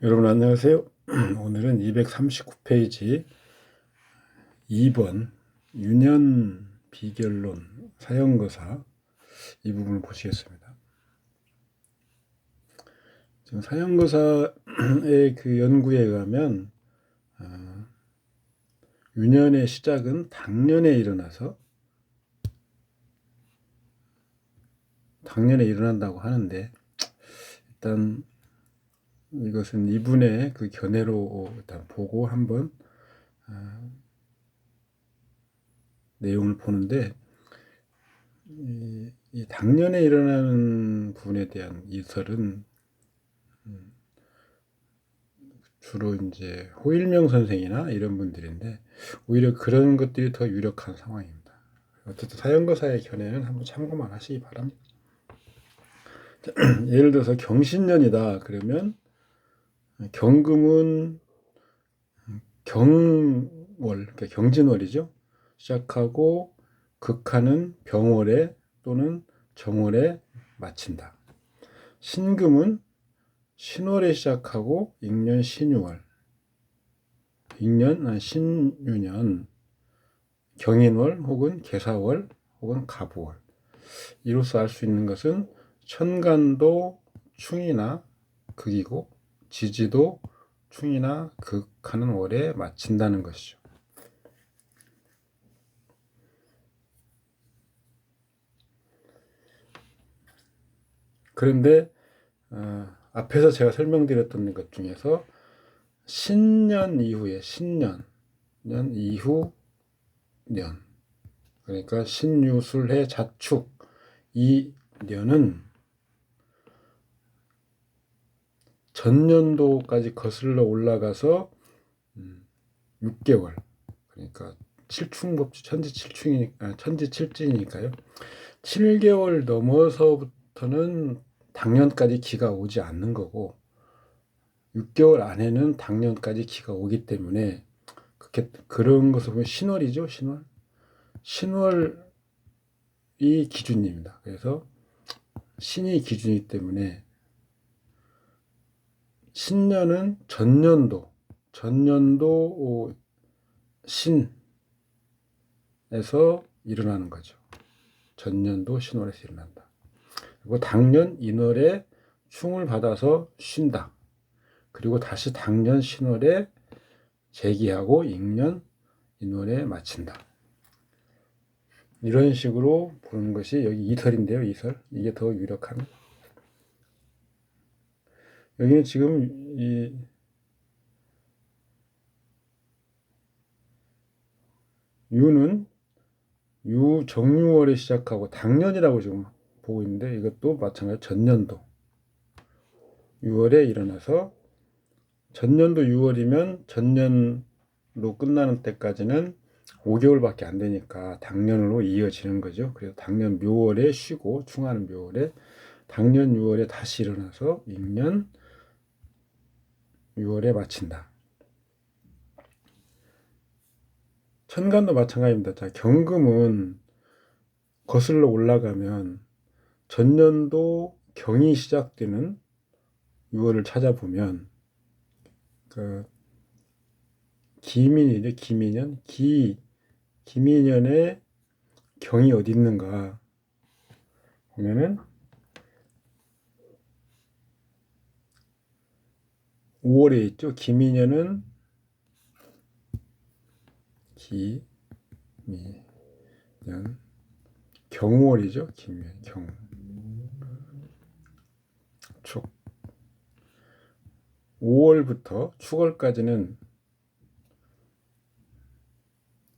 여러분 안녕하세요. 오늘은 239페이지 2번 유년 비결론 사형거사 이 부분을 보시겠습니다. 지금 사형거사의 그 연구에 의하면 유년의 시작은 당년에 일어난다고 하는데, 일단 이것은 이분의 그 견해로 일단 보고 한번 내용을 보는데, 이 당년에 일어나는 부분에 대한 이설은 주로 이제 호일명 선생이나 이런 분들인데, 오히려 그런 것들이 더 유력한 상황입니다. 어쨌든 사형거사의 견해는 한번 참고만 하시기 바랍니다. 예를 들어서 경신년이다 그러면 경금은 경월, 그러니까 경진월이죠. 시작하고 극하는 병월에 또는 정월에 마친다. 신금은 신월에 시작하고 익년 신유월, 신유년, 경인월 혹은 계사월 혹은 갑월. 이로써 알 수 있는 것은 천간도 충이나 극이고 지지도 충이나 극하는 월에 마친다는 것이죠. 그런데 앞에서 제가 설명드렸던 것 중에서 신년 이후에 년 이후 년, 그러니까 신유술해 자축 이 년은 전년도까지 거슬러 올라가서 6개월, 그러니까 칠충법칙 천지칠진이니까요. 7개월 넘어서부터는 당년까지 기가 오지 않는 거고, 6개월 안에는 당년까지 기가 오기 때문에 그런 것을 보면 신월이죠. 신월이 기준입니다. 그래서 신이 기준이기 때문에 신년은 전년도 신에서 일어나는 거죠. 전년도 신월에서 일어난다. 그리고 당년 인월에 충을 받아서 쉰다. 그리고 다시 당년 신월에 재기하고 익년 인월에 마친다. 이런 식으로 보는 것이 여기 이설인데요. 이설. 이게 더 유력한. 여기는 지금 이 유는 정유월에 시작하고 당년이라고 지금 보고 있는데, 이것도 마찬가지로 전년도 6월에 일어나서, 전년도 6월이면 전년도 끝나는 때까지는 5개월밖에 안 되니까 당년으로 이어지는 거죠. 그래서 당년 묘월에 쉬고 충하는 묘월에 당년 6월에 다시 일어나서 익년 6월에 마친다. 천간도 마찬가지입니다. 자, 경금은 거슬러 올라가면 전년도 경이 시작되는 6월을 찾아보면 그 기민이죠. 기민년. 기민년에 경이 어디 있는가 보면은 5월에 있죠. 기민년은 경월이죠. 축. 5월부터 축월까지는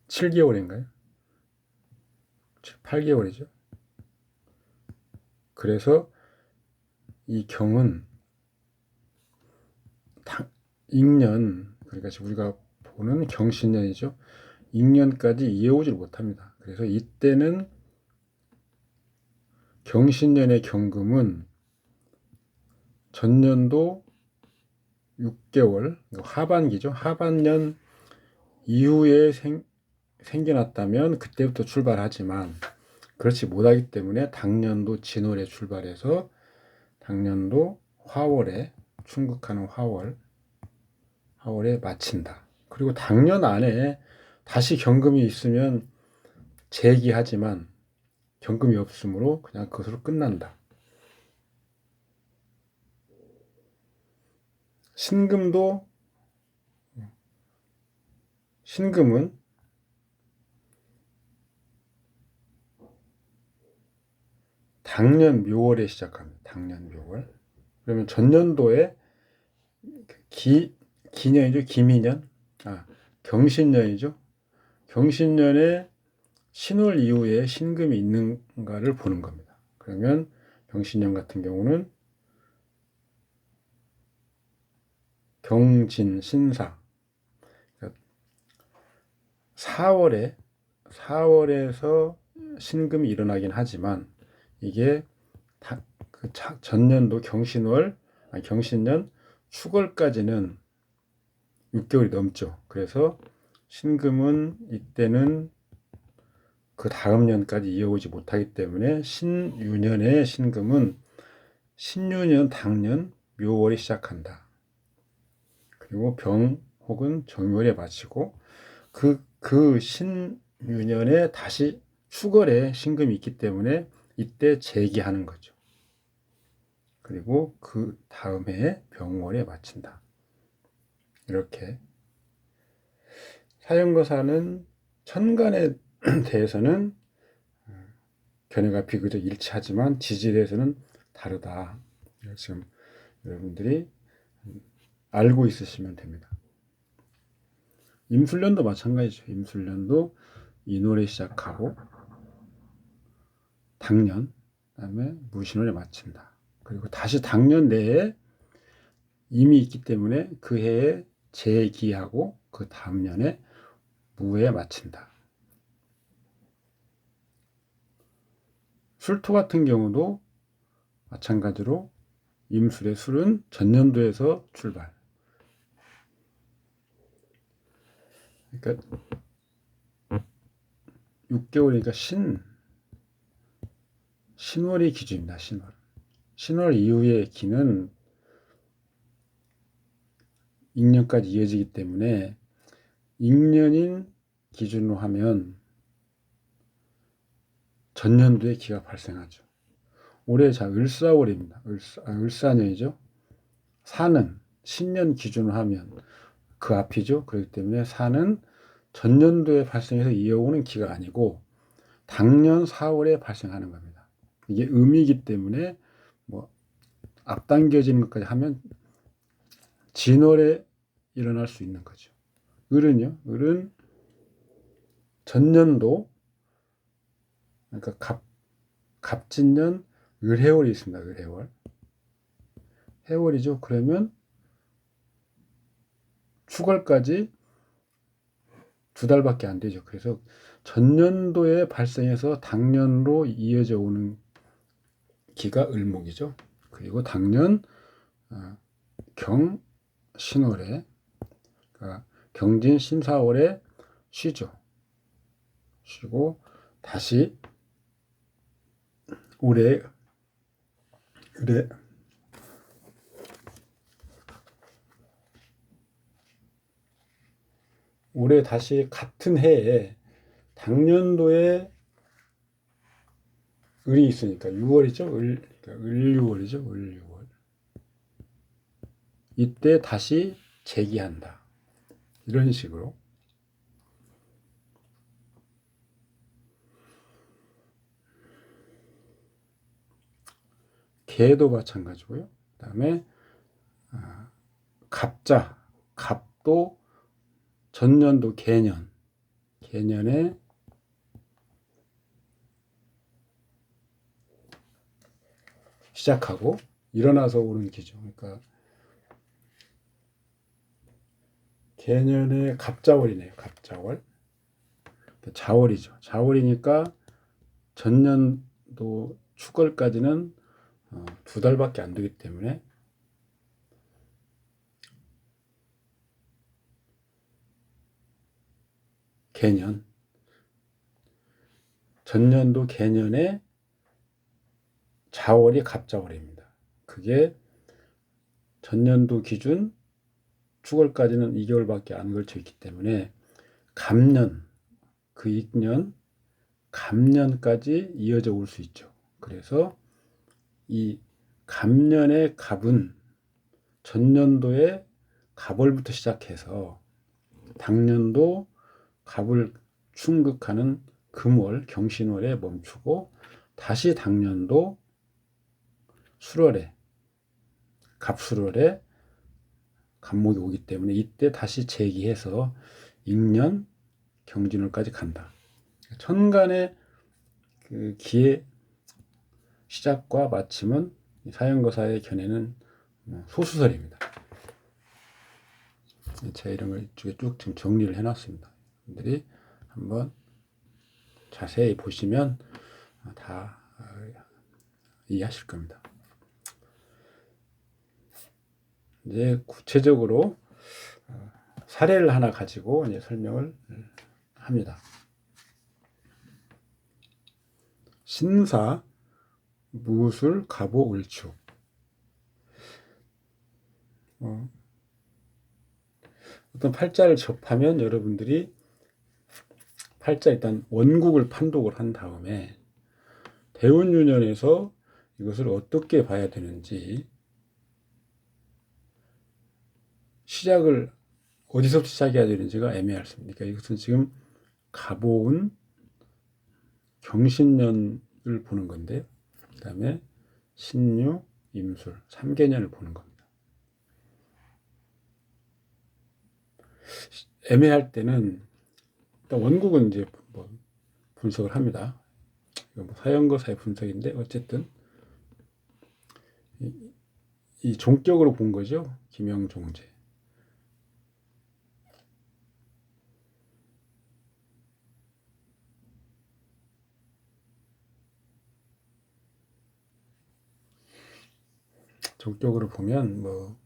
7개월인가요? 8개월이죠. 그래서 이 경은 익년, 그러니까 우리가 보는 경신년이죠. 익년까지 이어오질 못합니다. 그래서 이때는 경신년의 경금은 전년도 6개월, 하반기죠. 하반년 이후에 생겨났다면 그때부터 출발하지만 그렇지 못하기 때문에 당년도 진월에 출발해서 당년도 화월에 충극하는 화월, 4월에 마친다. 그리고 당년 안에 다시 경금이 있으면 재기하지만 경금이 없으므로 그냥 그것으로 끝난다. 신금은 당년 묘월에 시작합니다. 당년 묘월. 그러면 전년도에 기년이죠. 기미년. 경신년이죠. 경신년에 신월 이후에 신금이 있는가를 보는 겁니다. 그러면 경신년 같은 경우는 경진, 신사. 4월에서 신금이 일어나긴 하지만 이게 그 전년도 경신년 축월까지는 6개월이 넘죠. 그래서 신금은 이때는 그 다음 년까지 이어오지 못하기 때문에 신유년의 신금은 신유년 당년 묘월에 시작한다. 그리고 병 혹은 정묘월에 마치고 그 신유년에 다시 축월에 신금이 있기 때문에 이때 재기하는 거죠. 그리고 그 다음 해에 병월에 마친다. 이렇게 사형거사는 천간에 대해서는 견해가 비교적 일치하지만 지지에 대해서는 다르다. 지금 여러분들이 알고 있으시면 됩니다. 임술년도 마찬가지죠. 임술년도 인월에 시작하고 당년, 그다음에 무신월에 마친다. 그리고 다시 당년 내에 임이 있기 때문에 그 해에 재기하고 그 다음 년에 무에 마친다. 술토 같은 경우도 마찬가지로 임술의 술은 전년도에서 출발. 그러니까 6개월이니까 신월이 기준입니다. 신월 이후의 기는 익년까지 이어지기 때문에 익년인 기준으로 하면 전년도에 기가 발생하죠. 올해 을사월입니다. 을사년이죠. 사는 신년 기준으로 하면 그 앞이죠. 그렇기 때문에 사는 전년도에 발생해서 이어오는 기가 아니고 당년 4월에 발생하는 겁니다. 이게 음이기 때문에 뭐 앞당겨지는 것까지 하면 진월에 일어날 수 있는 거죠. 을은 전년도, 그러니까 갑진년 을해월이 있습니다. 해월이죠. 그러면 축월까지 2달밖에 안 되죠. 그래서 전년도에 발생해서 당년으로 이어져 오는 기가 을목이죠. 그리고 당년 경신월에, 그러니까 경진 신사월에 쉬죠. 쉬고 다시 올해 다시 같은 해에 당년도에 을이 있으니까 6월이죠. 그러니까 을유월이죠. 을유월. 이때 다시 재기한다. 이런 식으로. 개도 마찬가지고요. 그 다음에 갑도 전년도 개년에 시작하고 일어나서 오는 기죠. 그러니까 개년에 갑자월이네요. 갑자월. 자월이죠. 자월이니까 전년도 축월까지는 2달밖에 안 되기 때문에 전년도 개년에 자월이 갑자월입니다. 그게 전년도 기준 축월까지는 2개월밖에 안 걸쳐 있기 때문에 갑년, 그 익년, 갑년까지 이어져 올 수 있죠. 그래서 이 갑년의 갑은 전년도에 갑월부터 시작해서 당년도 갑을 충극하는 금월, 경신월에 멈추고 다시 당년도 수월에, 갑수월에 갑목이 오기 때문에 이때 다시 재기해서 익년, 경진월까지 간다. 천간의 그 기의 시작과 마침은 사형거사의 견해는 소수설입니다. 제가 이런 걸 이쪽에 쭉 지금 정리를 해놨습니다. 여러분들이 한번 자세히 보시면 다 이해하실 겁니다. 이제 구체적으로 사례를 하나 가지고 이제 설명을 합니다. 신사, 무술, 갑오, 을축. 어떤 팔자를 접하면 여러분들이 팔자 일단 원국을 판독을 한 다음에 대운유년에서 이것을 어떻게 봐야 되는지, 시작을 어디서부터 시작해야 되는지가 애매했습니다. 그러니까 이것은 지금 갑오운 경신년을 보는 건데요. 그 다음에 신유, 임술, 3개년을 보는 겁니다. 애매할 때는 일단 원국은 이제 뭐 분석을 합니다. 이거 뭐 사형거사의 분석인데 어쨌든 이 종격으로 본 거죠. 김영종제. 종격으로 보면 뭐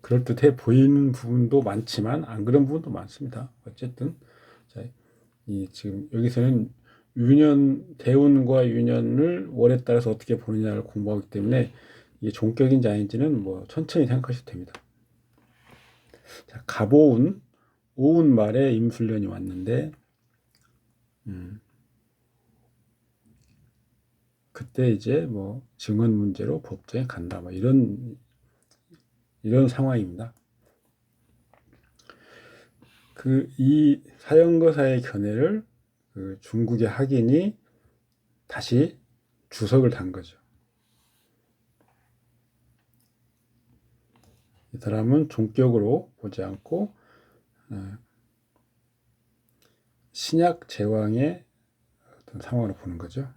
그럴듯해 보이는 부분도 많지만 안 그런 부분도 많습니다. 어쨌든 자, 이 지금 여기서는 유년, 대운과 유년을 월에 따라서 어떻게 보느냐를 공부하기 때문에 이게 종격인지 아닌지는 뭐 천천히 생각하셔도 됩니다. 자, 갑오운, 오운 말에 임술년이 왔는데 그때 이제 뭐 증언 문제로 법정에 간다, 뭐 이런 상황입니다. 이 사형거사의 견해를 그 중국의 학인이 다시 주석을 단 거죠. 이 사람은 종격으로 보지 않고 신약 제왕의 어떤 상황으로 보는 거죠.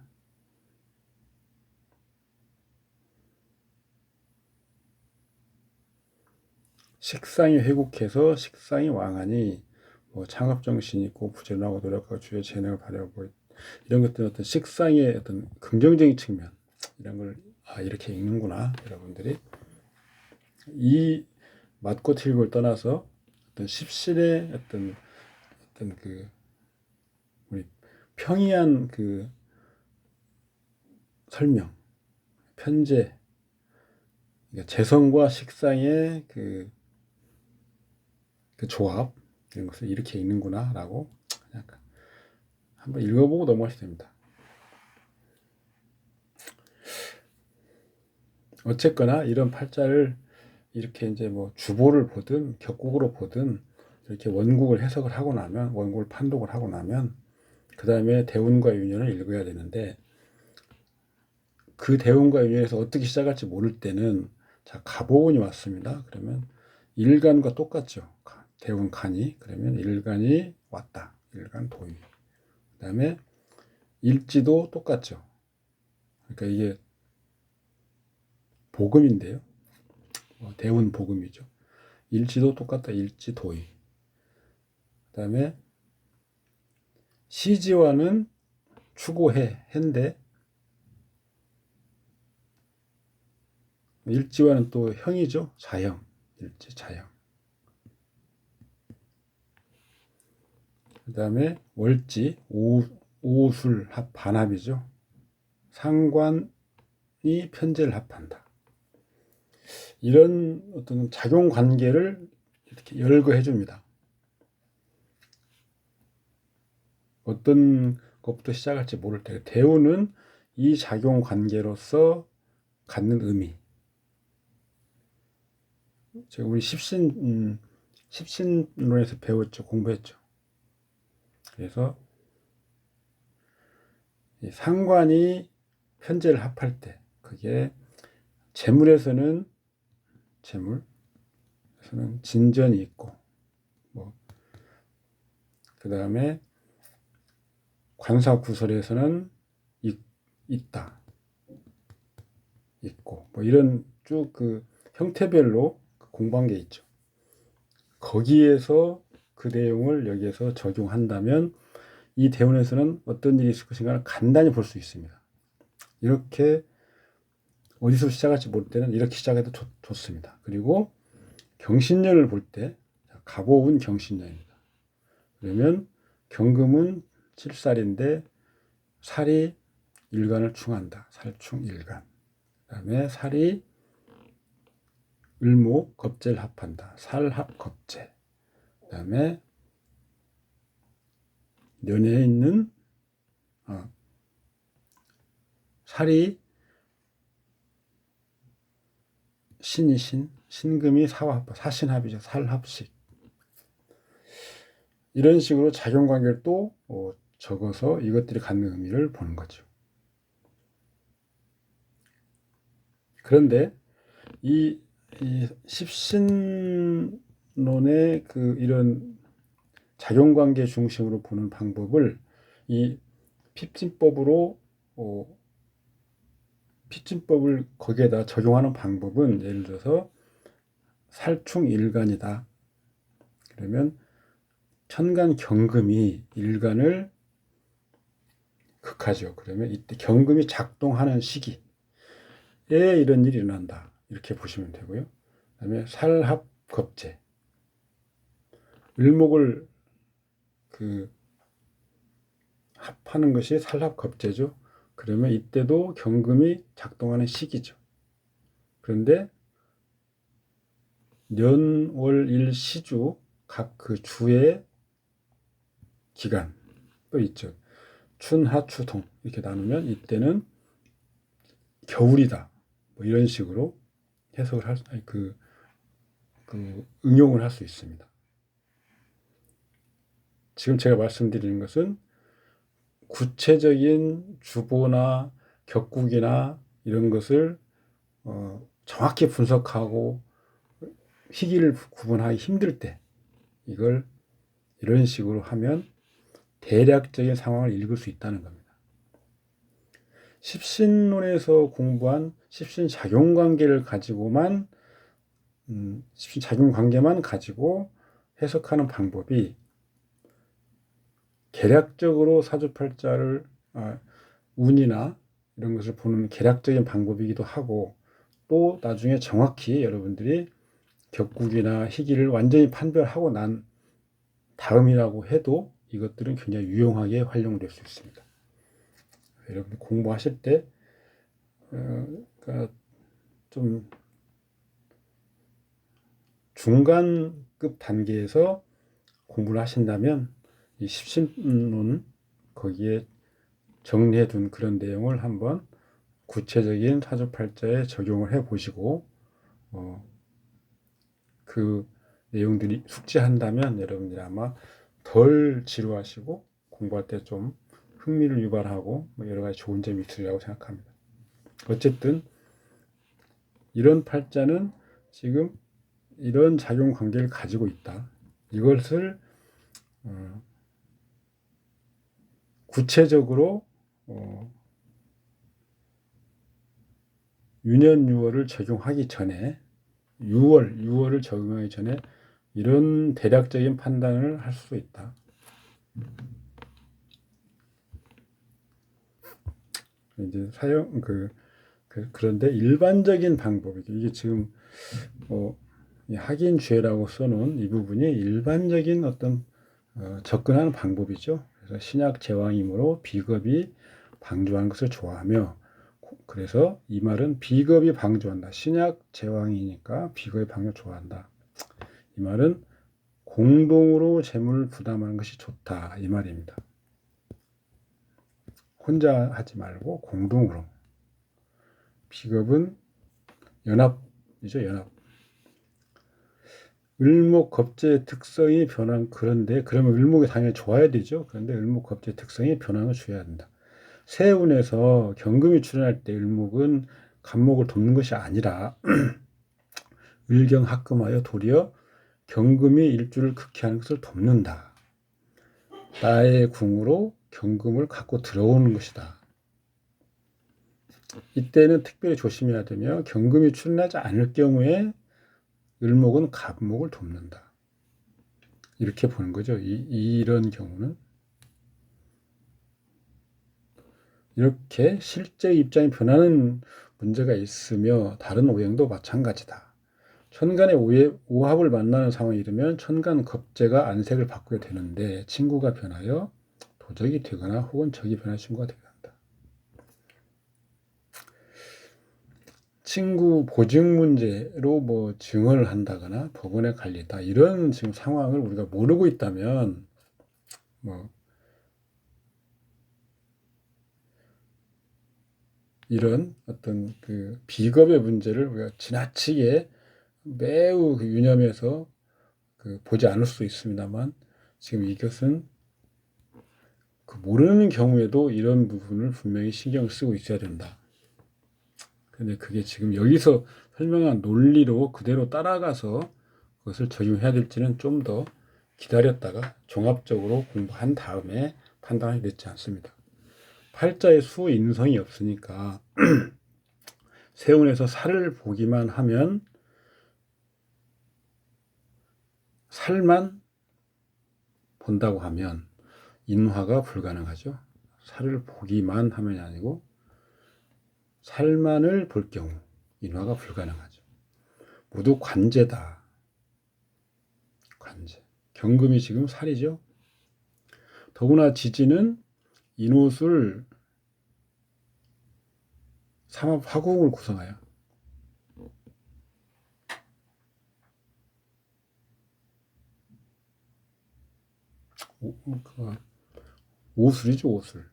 식상이 회국해서 식상이 왕하니 뭐 창업정신이 있고 부지런하고 노력하고 주의 재능을 발휘하고 이런 것들은 어떤 식상의 어떤 긍정적인 측면, 이런 걸 이렇게 읽는구나. 여러분들이 이 맞고 틀고를 떠나서 어떤 십신의 어떤 그 우리 평이한 그 설명, 편제, 그러니까 재성과 식상의 그 조합, 이런 것을 이렇게 읽는구나 라고 그냥 한번 읽어보고 넘어가셔도 됩니다. 어쨌거나 이런 팔자를 이렇게 이제 뭐 주보를 보든 격국으로 보든 이렇게 원국을 해석을 하고 나면, 원국을 판독을 하고 나면 그 다음에 대운과 유년을 읽어야 되는데, 그 대운과 유년에서 어떻게 시작할지 모를 때는 자, 갑오운이 왔습니다. 그러면 일간과 똑같죠. 대운 간이. 그러면 일간이 왔다. 일간 도이. 그 다음에 일지도 똑같죠. 그러니까 이게 복음인데요. 대운 복음이죠. 일지도 똑같다. 일지 도이. 그 다음에 시지와는 추고해. 해인데 일지와는 또 형이죠. 자형. 일지 자형. 그 다음에 월지 오술 반합이죠. 상관이 편제를 합한다. 이런 어떤 작용 관계를 이렇게 열거해 줍니다. 어떤 것부터 시작할지 모를 때 대우는 이 작용 관계로서 갖는 의미. 제가 우리 십신론에서 배웠죠, 공부했죠. 그래서 이 상관이 편제를 합할 때 그게 재물에서는 진전이 있고, 뭐 그 다음에 관사구설에서는 있다, 있고, 뭐 이런 쭉 그 형태별로 공부한 게 있죠. 거기에서 그 내용을 여기에서 적용한다면 이 대운에서는 어떤 일이 있을 것인가를 간단히 볼 수 있습니다. 이렇게 어디서 시작할지 모를 때는 이렇게 시작해도 좋습니다. 그리고 경신년을 볼 때 갑오운 경신년입니다. 그러면 경금은 7살인데 살이 일간을 충한다. 살충일간. 그 다음에 살이 을목 겁재를 합한다. 살합겁재. 그 다음에 년에 있는 살이 신금이 사신합이죠. 살합식. 이런 식으로 작용관계를 또 적어서 이것들이 갖는 의미를 보는 거죠. 그런데 이 십신론의 이런 작용관계 중심으로 보는 방법을 이 핍진법을 거기에다 적용하는 방법은 예를 들어서 살충일간이다. 그러면 천간 경금이 일간을 극하죠. 그러면 이때 경금이 작동하는 시기에 이런 일이 일어난다. 이렇게 보시면 되고요. 그다음에 살합겁재. 을목을 합하는 것이 살합겁재죠. 그러면 이때도 경금이 작동하는 시기죠. 그런데 년, 월, 일, 시주 각 그 주의 기간 또 있죠. 춘, 하, 추, 동 이렇게 나누면 이때는 겨울이다. 뭐 이런 식으로 해석을 응용을 할 수 있습니다. 지금 제가 말씀드리는 것은 구체적인 주보나 격국이나 이런 것을 정확히 분석하고 희기를 구분하기 힘들 때 이걸 이런 식으로 하면 대략적인 상황을 읽을 수 있다는 겁니다. 십신론에서 공부한 십신작용관계를 가지고만 십신작용관계만 가지고 해석하는 방법이 계략적으로 사주팔자를 운이나 이런 것을 보는 계략적인 방법이기도 하고 또 나중에 정확히 여러분들이 격국이나 희기를 완전히 판별하고 난 다음이라고 해도 이것들은 굉장히 유용하게 활용될 수 있습니다. 여러분들 공부하실 때 그러니까 좀 중간급 단계에서 공부를 하신다면 이 십신론 거기에 정리해 둔 그런 내용을 한번 구체적인 사주팔자에 적용을 해 보시고 그 내용들이 숙지한다면 여러분들이 아마 덜 지루하시고 공부할 때 좀 흥미를 유발하고 여러 가지 좋은 점이 있으리라고 생각합니다. 어쨌든 이런 팔자는 지금 이런 작용 관계를 가지고 있다. 이것을 구체적으로 유년 유월을 적용하기 전에 6월을 적용하기 전에 이런 대략적인 판단을 할 수 있다. 이제 그런데 일반적인 방법이죠. 이게 지금 학인주해라고 써놓은 이 부분이 일반적인 어떤 접근하는 방법이죠. 그래서 신약 제왕이므로 비겁이 방주하는 것을 좋아하며 그래서 이 말은 비겁이 방조한다. 신약 제왕이니까 비겁이 방조 좋아한다. 이 말은 공동으로 재물을 부담하는 것이 좋다. 이 말입니다. 혼자 하지 말고 공동으로. 비겁은 연합이죠, 연합. 을목겁제의 특성이 변한, 그런데 그러면 을목이 당연히 좋아야 되죠. 그런데 을목겁제의 특성이 변화를 줘야 된다. 세운에서 경금이 출현할 때 을목은 간목을 돕는 것이 아니라 을경합금하여 도리어 경금이 일주를 극해하는 것을 돕는다. 나의 궁으로 경금을 갖고 들어오는 것이다. 이때는 특별히 조심해야 되며 경금이 출현하지 않을 경우에 을목은 갑목을 돕는다. 이렇게 보는 거죠. 이런 경우는. 이렇게 실제 입장이 변하는 문제가 있으며 다른 오행도 마찬가지다. 천간의 오합을 만나는 상황이 이르면 천간 겁재가 안색을 바꾸게 되는데 친구가 변하여 도적이 되거나 혹은 적이 변할 친구가 되게 한다. 친구 보증 문제로 뭐 증언을 한다거나 법원에 갈리다 이런 지금 상황을 우리가 모르고 있다면 뭐 이런 어떤 그 비겁의 문제를 우리가 지나치게 매우 유념해서 보지 않을 수 있습니다만 지금 이것은 모르는 경우에도 이런 부분을 분명히 신경을 쓰고 있어야 된다. 근데 그게 지금 여기서 설명한 논리로 그대로 따라가서 그것을 적용해야 될지는 좀 더 기다렸다가 종합적으로 공부한 다음에 판단이 늦지 않습니다. 팔자에 수 인성이 없으니까 세운에서 살을 보기만 하면 살만 본다고 하면 인화가 불가능하죠. 살을 보기만 하면이 아니고 살만을 볼 경우 인화가 불가능하죠. 모두 관제다. 관제. 경금이 지금 살이죠. 더구나 지지는 인옷을 삼합 화국을 구성하여 오술이죠, 오술.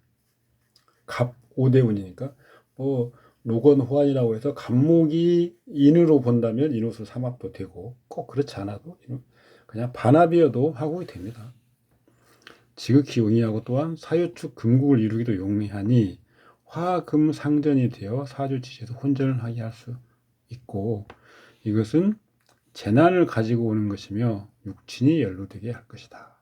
갑 오대운이니까 뭐 로건호환이라고 해서 갑목이 인으로 본다면 인옷을 삼합도 되고 꼭 그렇지 않아도 그냥 반합이어도 화국이 됩니다. 지극히 용이하고 또한 사유축 금국을 이루기도 용이하니 화금상전이 되어 사주지지에서 혼전을 하게 할 수 있고 이것은 재난을 가지고 오는 것이며 육친이 연루되게 할 것이다.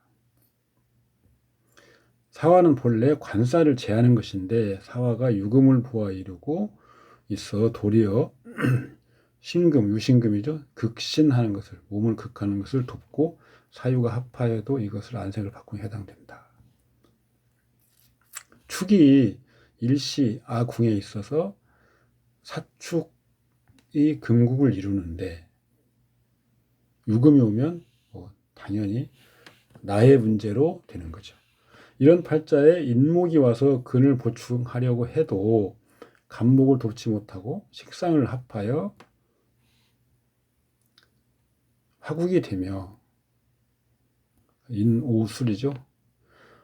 사화는 본래 관사를 제하는 것인데 사화가 유금을 보아 이루고 있어 도리어 신금, 유신금이죠. 극신하는 것을, 몸을 극하는 것을 돕고 사유가 합하여도 이것을 안색을 바꾸에 해당된다. 축이 일시 아궁에 있어서 사축이 금국을 이루는데 유금이 오면 당연히 나의 문제로 되는 거죠. 이런 팔자에 인목이 와서 근을 보충하려고 해도 간목을 돕지 못하고 식상을 합하여 화국이 되며 인오술이죠.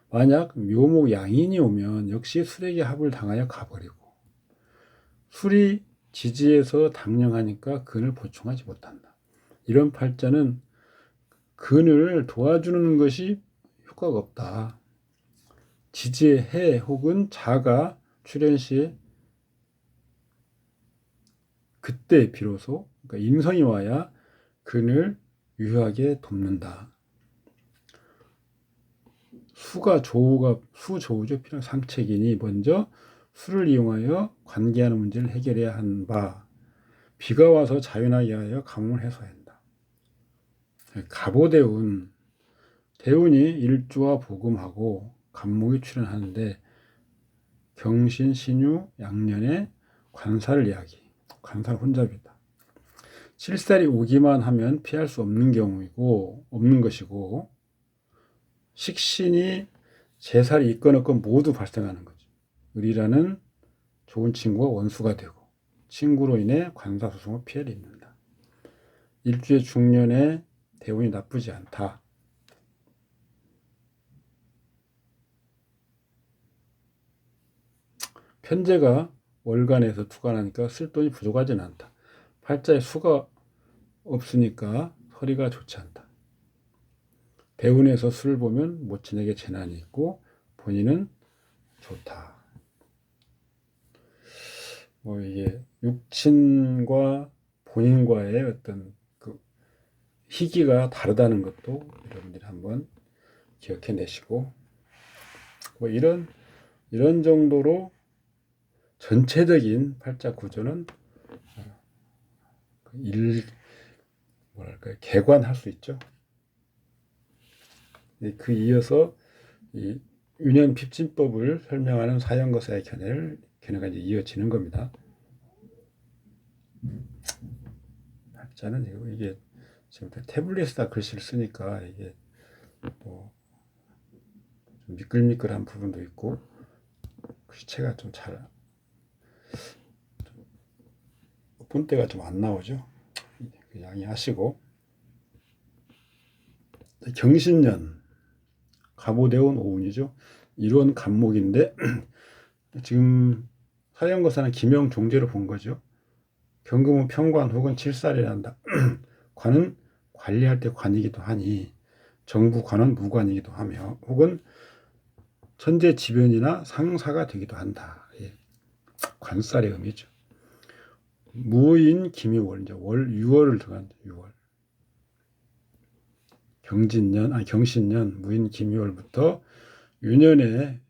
만약 묘목 양인이 오면 역시 술에게 합을 당하여 가버리고 술이 지지에서 당령하니까 근을 보충하지 못한다. 이런 팔자는 근을 도와주는 것이 효과가 없다. 지지의 해 혹은 자가 출현 시 그때 비로소 그러니까 임성이 와야 근을 유효하게 돕는다. 수조우죠. 필요 상책이니 먼저 수를 이용하여 관계하는 문제를 해결해야 한 바. 비가 와서 자연하게 하여 가뭄을 해소해야 한다. 갑오대운 대운이 일주와 복음하고 간목이 출현하는데 경신, 신유, 양년의 관사를 이야기. 관사를 혼잡이다. 칠살이 오기만 하면 피할 수 없는 경우이고 없는 것이고 식신이 제살이 있건 없건 모두 발생하는 거죠. 을이라는 좋은 친구가 원수가 되고 친구로 인해 관사소송의 피해를 입는다. 일주의 중년에 대운이 나쁘지 않다. 편제가 월간에서 투간하니까 쓸 돈이 부족하진 않다. 팔자에 수가 없으니까 허리가 좋지 않다. 대운에서 수를 보면 모친에게 재난이 있고 본인은 좋다. 뭐 이게 육친과 본인과의 어떤 그 희기가 다르다는 것도 여러분들이 한번 기억해 내시고, 뭐 이런 정도로 전체적인 팔자 구조는 뭐랄까요, 개관할 수 있죠. 그 이어서 이 유년 핍진법을 설명하는 사형거사의 견해가 이제 이어지는 겁니다. 팔자는 이게 지금 태블릿에다 글씨를 쓰니까 이게 뭐 좀 미끌미끌한 부분도 있고 글씨체가 좀 잘 본때가 좀 안 나오죠. 양해하시고, 경신년 갑오대운 오운이죠. 이론 간목인데 지금 사형거사는 기명종제로 본 거죠. 경금은 평관 혹은 칠살이란다. 관은 관리할 때 관이기도 하니 정부 관은 무관이기도 하며 혹은 천재지변이나 상사가 되기도 한다. 예. 관살의 의미죠. 무인 기미월, 이제 월 6월을 들어간다. 6월. 경신년 무인 기미월부터 유년에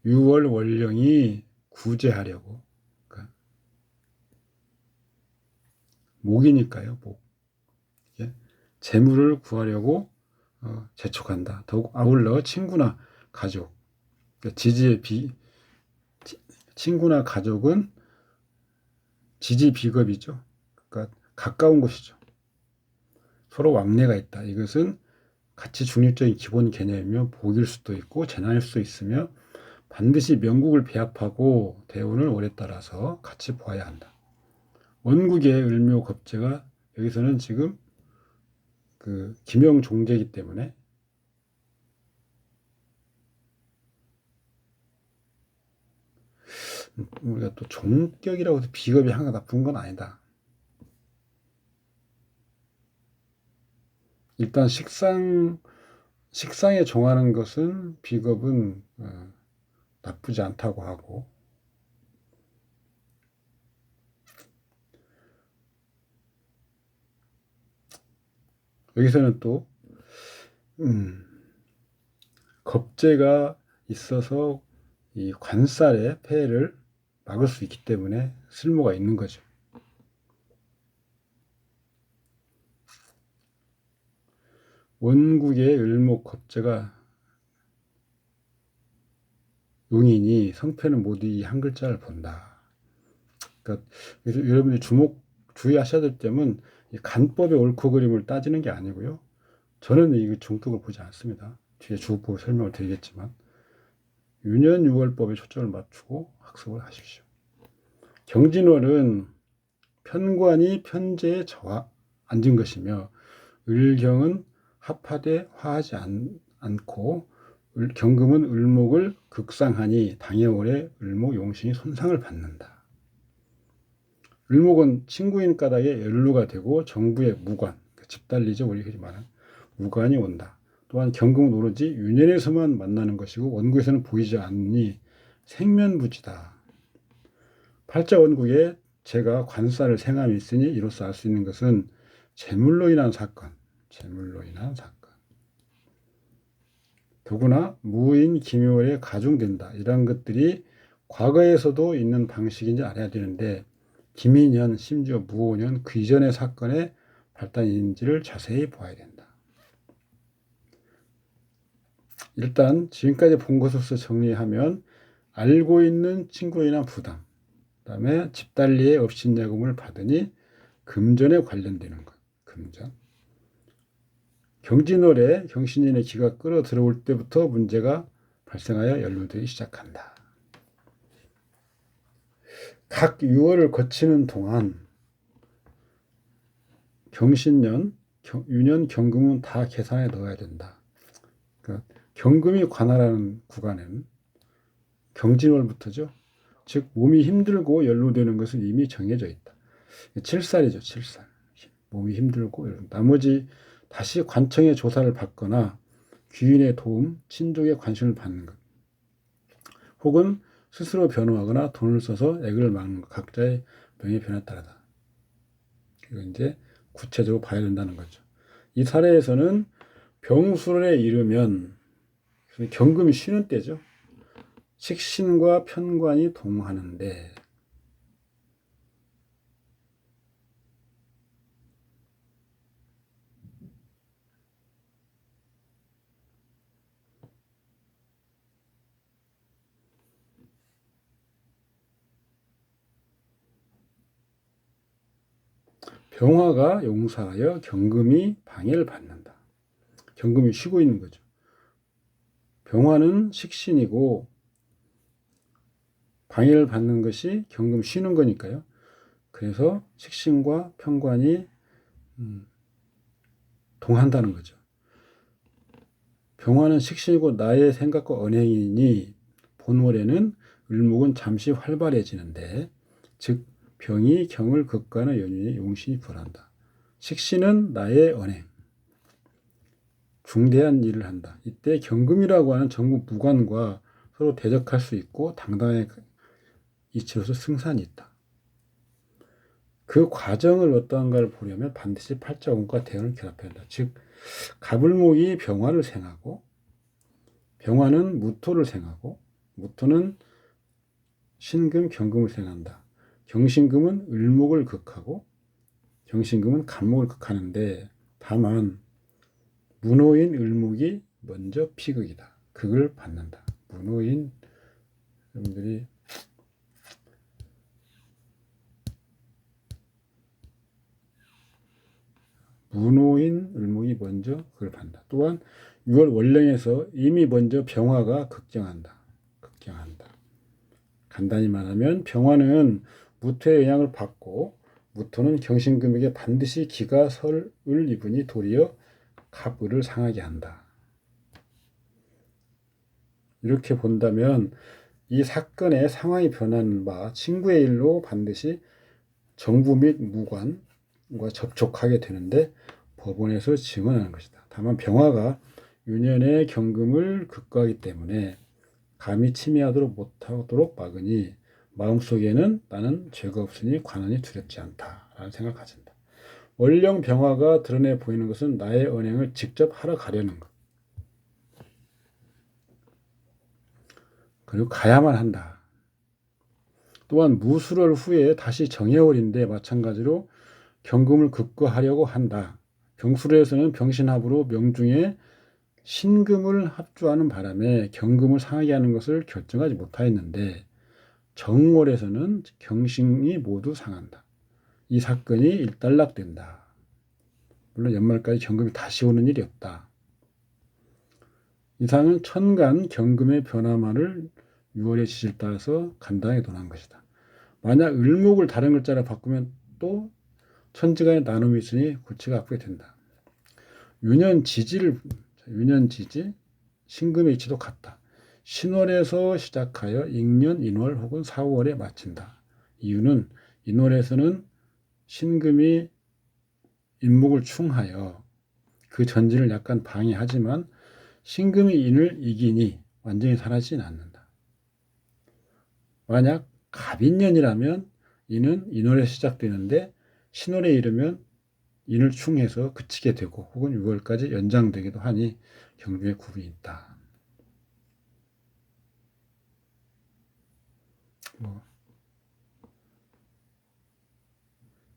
6월 월령이 구제하려고, 그러니까 목이니까요. 목. 예. 재물을 구하려고 재촉한다. 더욱 아울러 친구나 가족, 그러니까 친구나 가족은 지지 비겁이죠. 그러니까 가까운 곳이죠. 서로 왕래가 있다. 이것은 가치 중립적인 기본 개념이며 복일 수도 있고 재난일 수도 있으며 반드시 명국을 배합하고 대운을 오래 따라서 같이 보아야 한다. 원국의 을묘 겁재가 여기서는 지금 그 기명종제이기 때문에 우리가 또 종격이라고 해서 비겁이 항상 나쁜 건 아니다. 일단 식상에 종하는 것은 비겁은 나쁘지 않다고 하고, 여기서는 또 겁재가 있어서 이 관살의 폐해를 막을 수 있기 때문에 쓸모가 있는 거죠. 원국의 을목 겁재가 용인이 성패는 모두 이 한 글자를 본다. 그러니까 여러분들이 주의하셔야 될 점은 간법의 옳고 그름을 따지는 게 아니고요. 저는 이 종격을 보지 않습니다. 뒤에 주법을 설명을 드리겠지만 유년 6월법에 초점을 맞추고 학습을 하십시오. 경진월은 편관이 편제에 앉은 것이며 을경은 합하되 화하지 않고 경금은 을목을 극상하니 당해월에 을목 용신이 손상을 받는다. 을목은 친구인 까닭에 연루가 되고 정부의 무관, 집달리죠. 우리 흔히 말하는 무관이 온다. 또한 경금은 오로지 유년에서만 만나는 것이고 원국에서는 보이지 않으니 생면부지다. 팔자 원국에 제가 관살을 생함이 있으니 이로써 알 수 있는 것은 재물로 인한 사건. 더구나 무인 기묘에 가중된다. 이런 것들이 과거에서도 있는 방식인지 알아야 되는데 기민년, 심지어 무오년 그 이전의 사건의 발단인지를 자세히 보아야 된다. 일단 지금까지 본 것으로서 정리하면 알고 있는 친구에 부담, 그 다음에 집달리의 업신야금을 받으니 금전에 관련되는 것, 금전. 경진월에 경신년의 기가 끌어 들어올 때부터 문제가 발생하여 연루되기 시작한다. 각 유월을 거치는 동안 경신년, 유년, 경금은 다 계산에 넣어야 된다. 그러니까 경금이 관할하는 구간에는 경진월부터죠. 즉 몸이 힘들고 연루되는 것은 이미 정해져 있다. 7살이죠, 7살. 몸이 힘들고 나머지 다시 관청의 조사를 받거나 귀인의 도움, 친족의 관심을 받는 것. 혹은 스스로 변호하거나 돈을 써서 액을 막는 것. 각자의 병의 변화에 따라다. 이거 이제 구체적으로 봐야 된다는 거죠. 이 사례에서는 병술에 이르면 경금이 쉬는 때죠. 식신과 편관이 동하는데 병화가 용사하여 경금이 방해를 받는다. 경금이 쉬고 있는 거죠. 병화는 식신이고 방해를 받는 것이 경금 쉬는 거니까요. 그래서 식신과 편관이 동한다는 거죠. 병화는 식신이고 나의 생각과 언행이니 본월에는 을목은 잠시 활발해지는데 즉 병이 경을 극과하는 연유에 용신이 불한다. 식신은 나의 언행, 중대한 일을 한다. 이때 경금이라고 하는 전국 무관과 서로 대적할 수 있고 당당의 이치로서 승산이 있다. 그 과정을 어떠한가를 보려면 반드시 팔자운과 대운을 결합해야 한다. 즉 갑을목이 병화를 생하고 병화는 무토를 생하고 무토는 신금, 경금을 생한다. 경신금은 을목을 극하고 경신금은 간목을 극하는데 다만 문호인 을목이 먼저 피극이다. 극을 받는다. 문호인 여러분들이 문호인 을목이 먼저 극을 받는다. 또한 6월 월령에서 이미 먼저 병화가 극경한다. 간단히 말하면 병화는 무토의 영향을 받고 무토는 경신금에게 반드시 기가 설을 입으니 도리어 갑을을 상하게 한다. 이렇게 본다면 이 사건의 상황이 변하는 바 친구의 일로 반드시 정부 및 무관과 접촉하게 되는데 법원에서 증언하는 것이다. 다만 병화가 유년의 경금을 극과하기 때문에 감히 침해하도록 못하도록 막으니 마음속에는 나는 죄가 없으니 관원이 두렵지 않다라는 생각을 가진다. 월령 병화가 드러내 보이는 것은 나의 언행을 직접 하러 가려는 것. 그리고 가야만 한다. 또한 무술월 후에 다시 정해월인데 마찬가지로 경금을 극과하려고 한다. 병술에서는 병신합으로 명중에 신금을 합주하는 바람에 경금을 상하게 하는 것을 결정하지 못하였는데 정월에서는 경신이 모두 상한다. 이 사건이 일단락된다. 물론 연말까지 경금이 다시 오는 일이 없다. 이상은 천간 경금의 변화만을 6월의 지지를 따라서 간단하게 논한 것이다. 만약 을목을 다른 글자로 바꾸면 또 천지간의 나눔이 있으니 고치가 아프게 된다. 유년지지, 신금의 이치도 같다. 신월에서 시작하여 익년, 인월 혹은 사월에 마친다. 이유는 인월에서는 신금이 인목을 충하여 그 전진을 약간 방해하지만 신금이 인을 이기니 완전히 사라지진 않는다. 만약 갑인년이라면 인은 인월에 시작되는데 신월에 이르면 인을 충해서 그치게 되고 혹은 6월까지 연장되기도 하니 경주에 굽이 있다.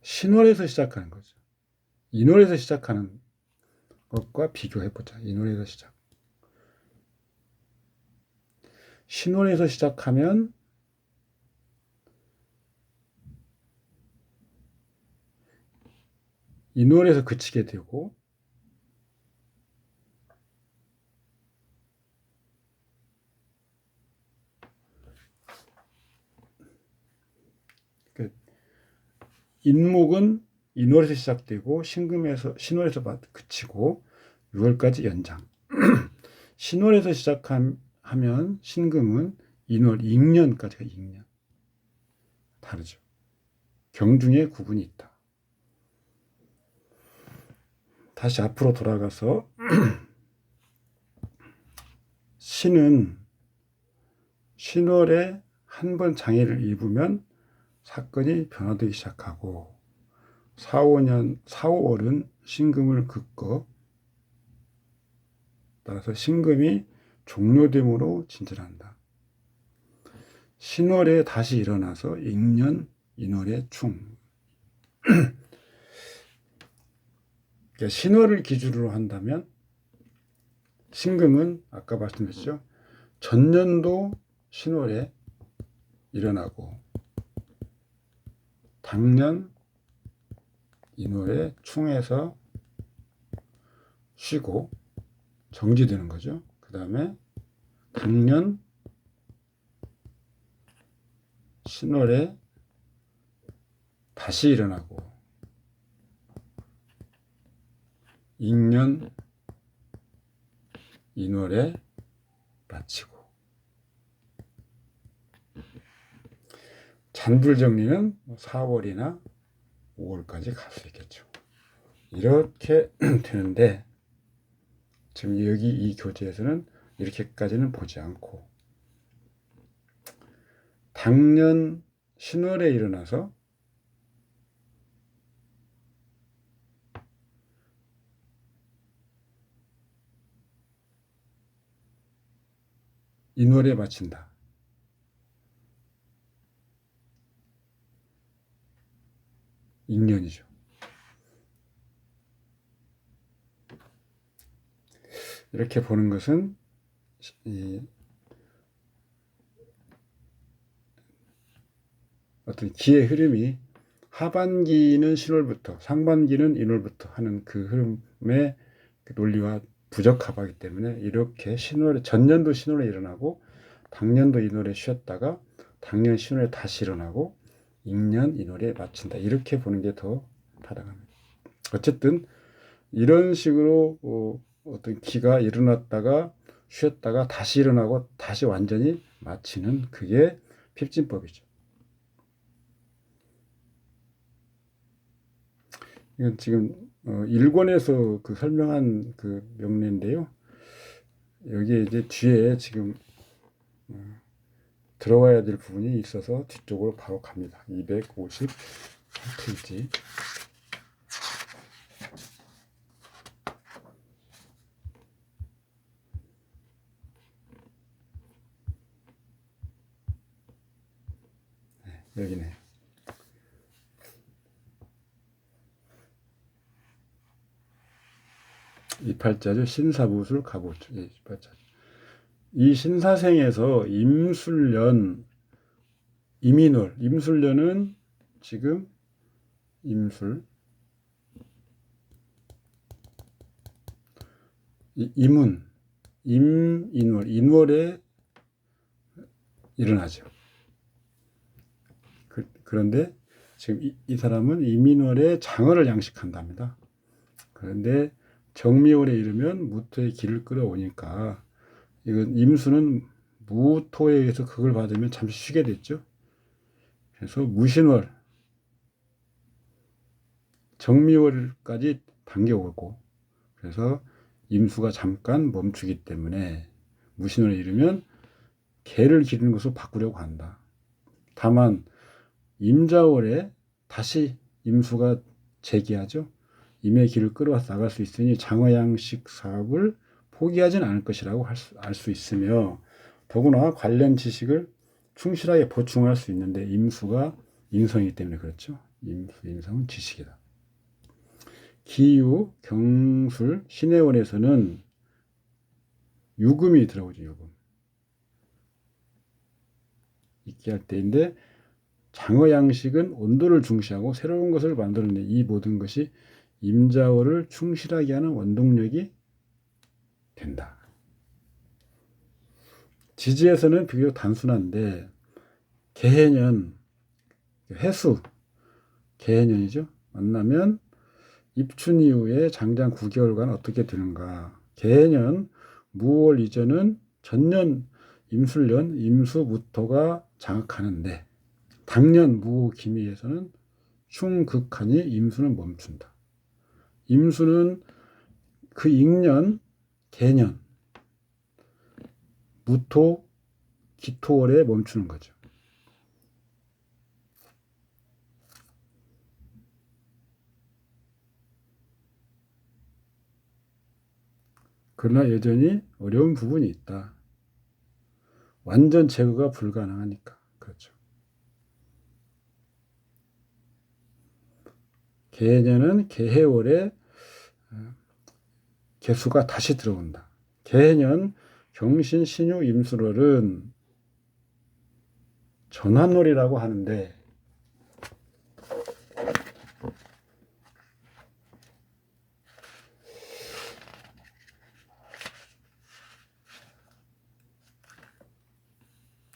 신월에서 시작하는 거죠. 인월에서 시작하는 것과 비교해보자. 인월에서 시작. 신월에서 시작하면 인월에서 그치게 되고 인목은 인월에서 시작되고 신월에서 그치고 6월까지 연장. 신월에서 시작하면 신금은 인월 임년까지가 임년. 다르죠. 경중에 구분이 있다. 다시 앞으로 돌아가서 신은 신월에 한 번 장애를 입으면 사건이 변화되기 시작하고 4, 5월은 신금을 긋고 따라서 신금이 종료됨으로 진전한다. 신월에 다시 일어나서 임년, 인월의 충. 그러니까 신월을 기준으로 한다면 신금은 아까 말씀드렸죠. 전년도 신월에 일어나고 당년 인월에 충에서 쉬고 정지되는 거죠. 그 다음에 당년 신월에 다시 일어나고 임년 인월에 마치고 잔불 정리는 4월이나 5월까지 갈 수 있겠죠. 이렇게 되는데 지금 여기 이 교재에서는 이렇게까지는 보지 않고 당년 신월에 일어나서 인월에 마친다. 인년이죠. 이렇게 보는 것은 이 어떤 기의 흐름이 하반기는 신월부터 상반기는 인월부터 하는 그 흐름의 그 논리와 부적합하기 때문에 이렇게 전년도 신월에 일어나고 당년도 인월에 쉬었다가 당년 신월에 다시 일어나고 임년 인월에 마친다. 이렇게 보는 게 더 타당합니다. 어쨌든 이런 식으로 어떤 기가 일어났다가 쉬었다가 다시 일어나고 다시 완전히 마치는 그게 필진법이죠. 이건 지금 1권에서 그 설명한 그 명례인데요. 여기에 이제 뒤에 지금 들어와야 될 부분이 있어서 뒤쪽으로 바로 갑니다. 253페이지. 네, 여기네. 이 팔자죠. 신사무술 가보죠. 이 팔자. 이 신사생에서 임술년, 임인월, 임술년은 지금 임술, 임운, 임인월, 인월에 일어나죠. 그런데 지금 이 사람은 임인월에 장어를 양식한답니다. 그런데 정미월에 이르면 무토의 기를 끌어오니까 이건 임수는 무토에 의해서 그걸 받으면 잠시 쉬게 됐죠. 그래서 무신월, 정미월까지 당겨오고 그래서 임수가 잠깐 멈추기 때문에 무신월에 이르면 개를 기르는 것으로 바꾸려고 한다. 다만 임자월에 다시 임수가 재기하죠. 임의 길을 끌어와서 나갈 수 있으니 장어양식 사업을 포기하지는 않을 것이라고 알 수 있으며 더구나 관련 지식을 충실하게 보충할 수 있는데 임수가 인성이기 때문에 그렇죠. 인성은 지식이다. 기유, 경술, 신해원에서는 유금이 들어오죠. 유금. 있게 할 때인데 장어양식은 온도를 중시하고 새로운 것을 만들어내 이 모든 것이 임자월을 충실하게 하는 원동력이 된다. 지지에서는 비교적 단순한데 개해년, 해수, 개해년이죠. 만나면 입춘 이후에 장장 9개월간 어떻게 되는가. 개해년 무월 이전은 전년 임술년 임수무토가 장악하는데 당년 무호기미에서는 충극하니 임수는 멈춘다. 임수는 그 익년 개년 무토 기토월에 멈추는 거죠. 그러나 여전히 어려운 부분이 있다. 완전 제거가 불가능하니까. 그렇죠. 개해년은 개해월에 개수가 다시 들어온다. 개해년 경신 신유 임술월은 전환월이라고 하는데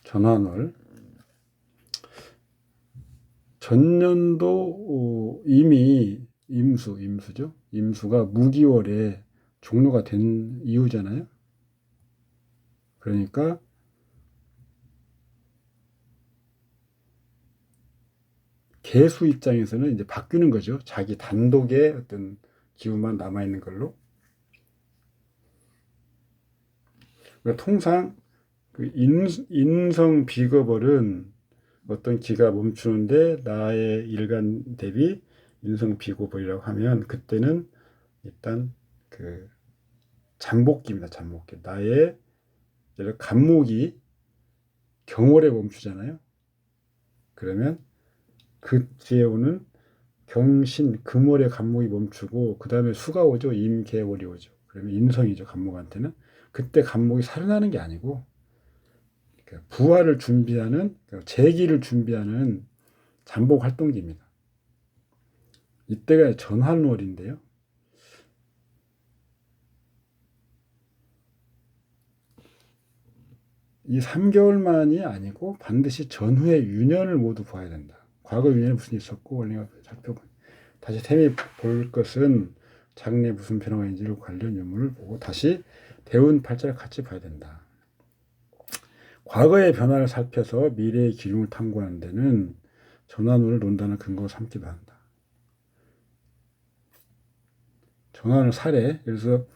전환월 전년도 이미 임수죠. 임수가 무기월에 종료가 된 이후잖아요. 그러니까 개수 입장에서는 이제 바뀌는 거죠. 자기 단독의 어떤 기후만 남아있는 걸로. 그러니까 통상 그 인성 비거벌은 어떤 기가 멈추는데 나의 일간 대비 인성 비거벌이라고 하면 그때는 일단 그 잠복기입니다. 잠복기. 나의 간목이 경월에 멈추잖아요. 그러면 그 뒤에 오는 경신 금월에 간목이 멈추고 그 다음에 수가 오죠. 임개월이 오죠. 그러면 인성이죠. 간목한테는. 그때 간목이 살아나는 게 아니고 부활을 준비하는 재기를 준비하는 잠복 활동기입니다. 이때가 전환월인데요. 이 3개월만이 아니고 반드시 전후의 유년을 모두 봐야 된다. 과거 유년에 무슨 있었고 원래가 살펴보 다시 셈이 볼 것은 장래에 무슨 변화가 있는지를 관련 유물을 보고 다시 대운 팔자를 같이 봐야 된다. 과거의 변화를 살펴서 미래의 기lum을 탐구하는 데는 전환을 논다는 근거로 삼기도 한다. 전환을 사례, 그래서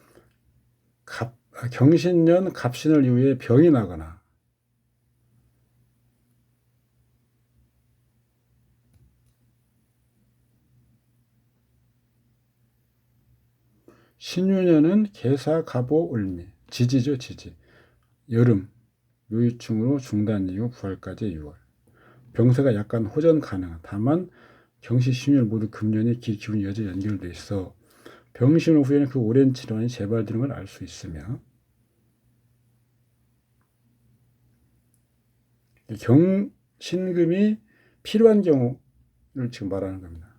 경신년 갑신월 이후에 병이 나거나 신유년은 개사, 갑오, 을미, 지지죠, 지지. 여름, 묘유충으로 중단 이후 부활까지 6월. 병세가 약간 호전 가능한. 다만 경시, 신유년 모두 금년이 기운이 여전히 연결돼 있어 병신 후에는 그 오랜 질환이 재발되는 걸 알 수 있으며 경신금이 필요한 경우를 지금 말하는 겁니다.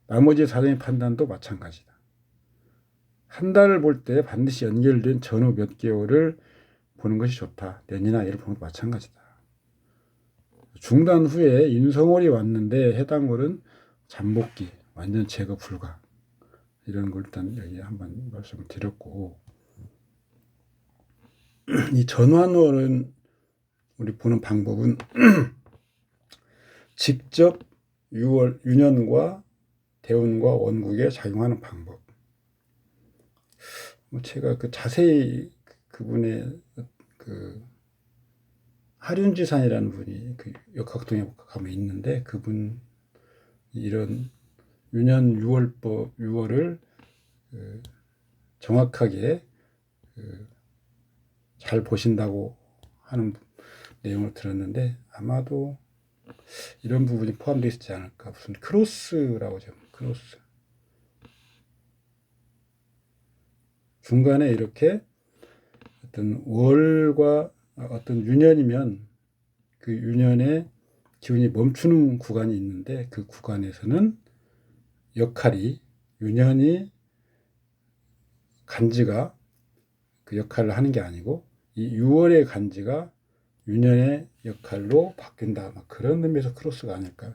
나머지 사정의 판단도 마찬가지다. 한 달을 볼 때 반드시 연결된 전후 몇 개월을 보는 것이 좋다. 년이나 일을 보는 것도 마찬가지다. 중단 후에 인성월이 왔는데 해당 월은 잠복기, 완전 제거 불가. 이런 걸 일단 여기 한번 말씀을 드렸고 이 전환월은 우리 보는 방법은 직접 유년과 대운과 원국에 작용하는 방법. 제가 그 자세히 그분의 그 하륜지산이라는 분이 그 역학동에 가면 있는데 그분 이런 유년 6월을 정확하게 잘 보신다고 하는 내용을 들었는데 아마도 이런 부분이 포함되어 있지 않을까. 무슨 크로스라고 하죠. 크로스. 중간에 이렇게 어떤 월과 어떤 유년이면 그 유년의 기운이 멈추는 구간이 있는데 그 구간에서는 역할이 유년이 간지가 그 역할을 하는 게 아니고 이 6월의 간지가 유년의 역할로 바뀐다. 막 그런 의미에서 크로스가 아닐까요?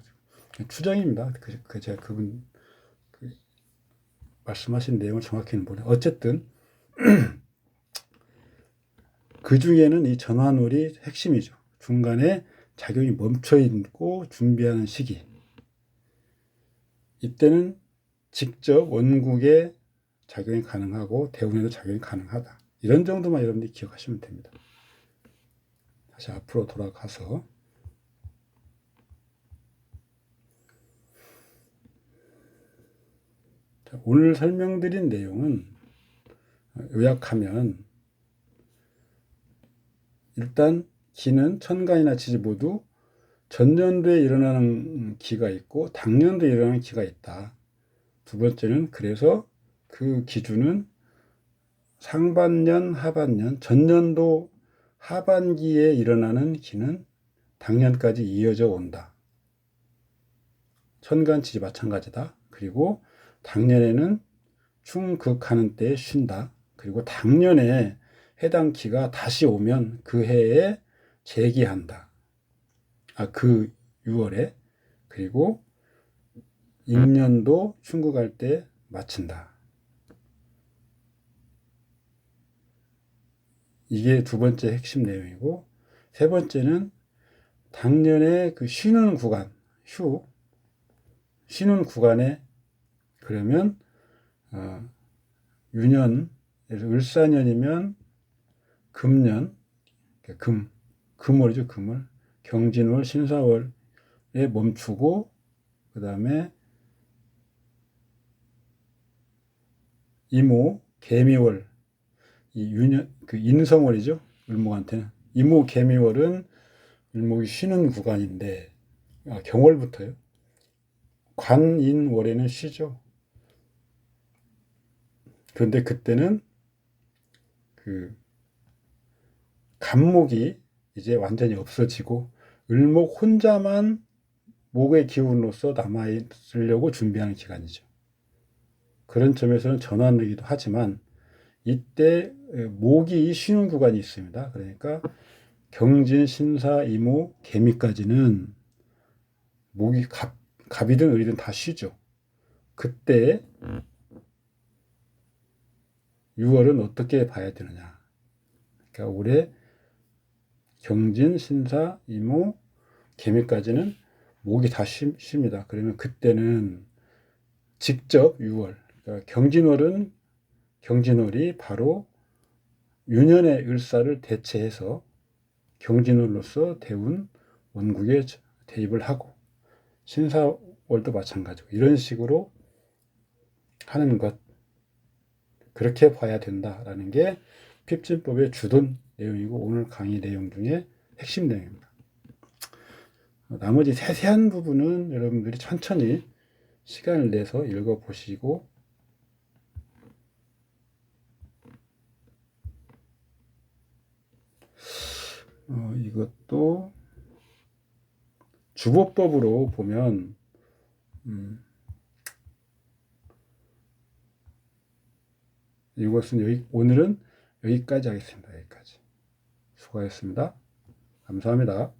추정입니다. 제가 그분 말씀하신 내용을 정확히는 모르요. 어쨌든 그 중에는 이 전환월이 핵심이죠. 중간에 작용이 멈춰 있고 준비하는 시기. 이때는 직접 원국에 작용이 가능하고 대운에도 작용이 가능하다. 이런 정도만 여러분들이 기억하시면 됩니다. 다시 앞으로 돌아가서 오늘 설명드린 내용은 요약하면 일단 기는 천간이나 지지 모두 전년도에 일어나는 기가 있고 당년도에 일어나는 기가 있다. 두 번째는 그래서 그 기준은 상반년, 하반년, 전년도 하반기에 일어나는 기는 당년까지 이어져 온다. 천간 지지 마찬가지다. 그리고 당년에는 충극하는 때에 쉰다. 그리고 당년에 해당 기가 다시 오면 그 해에 재기한다. 그 6월에. 그리고 임년도 충극할 때 마친다. 이게 두 번째 핵심 내용이고, 세 번째는 당년에 그 쉬는 구간, 쉬는 구간에 그러면 유년, 을사년이면 금년, 금월이죠, 금월. 경진월, 신사월에 멈추고 그 다음에 이모, 개미월, 이 유년 그 인성월이죠, 을목한테는. 이모, 개미월은 을목이 쉬는 구간인데 경월부터요. 관인월에는 쉬죠. 그런데 그때는 그 간목이 이제 완전히 없어지고 을목 혼자만 목의 기운으로서 남아있으려고 준비하는 기간이죠. 그런 점에서는 전환이기도 하지만 이때 목이 쉬는 구간이 있습니다. 그러니까 경진, 신사, 이모, 개미까지는 목이 갑이든 을이든 다 쉬죠. 그때 6월은 어떻게 봐야 되느냐. 그러니까 올해 경진, 신사, 이모, 개미까지는 목이 다 쉽니다. 그러면 그때는 직접 6월, 그러니까 경진월이 바로 유년의 을사를 대체해서 경진월로서 대운 원국에 대입을 하고 신사월도 마찬가지고 이런 식으로 하는 것, 그렇게 봐야 된다라는 게 핍진법의 주된 내용이고 오늘 강의 내용 중에 핵심 내용입니다. 나머지 세세한 부분은 여러분들이 천천히 시간을 내서 읽어보시고 이것도 주보법으로 보면 이것은 오늘은 여기까지 하겠습니다. 여기까지. 수고하셨습니다. 감사합니다.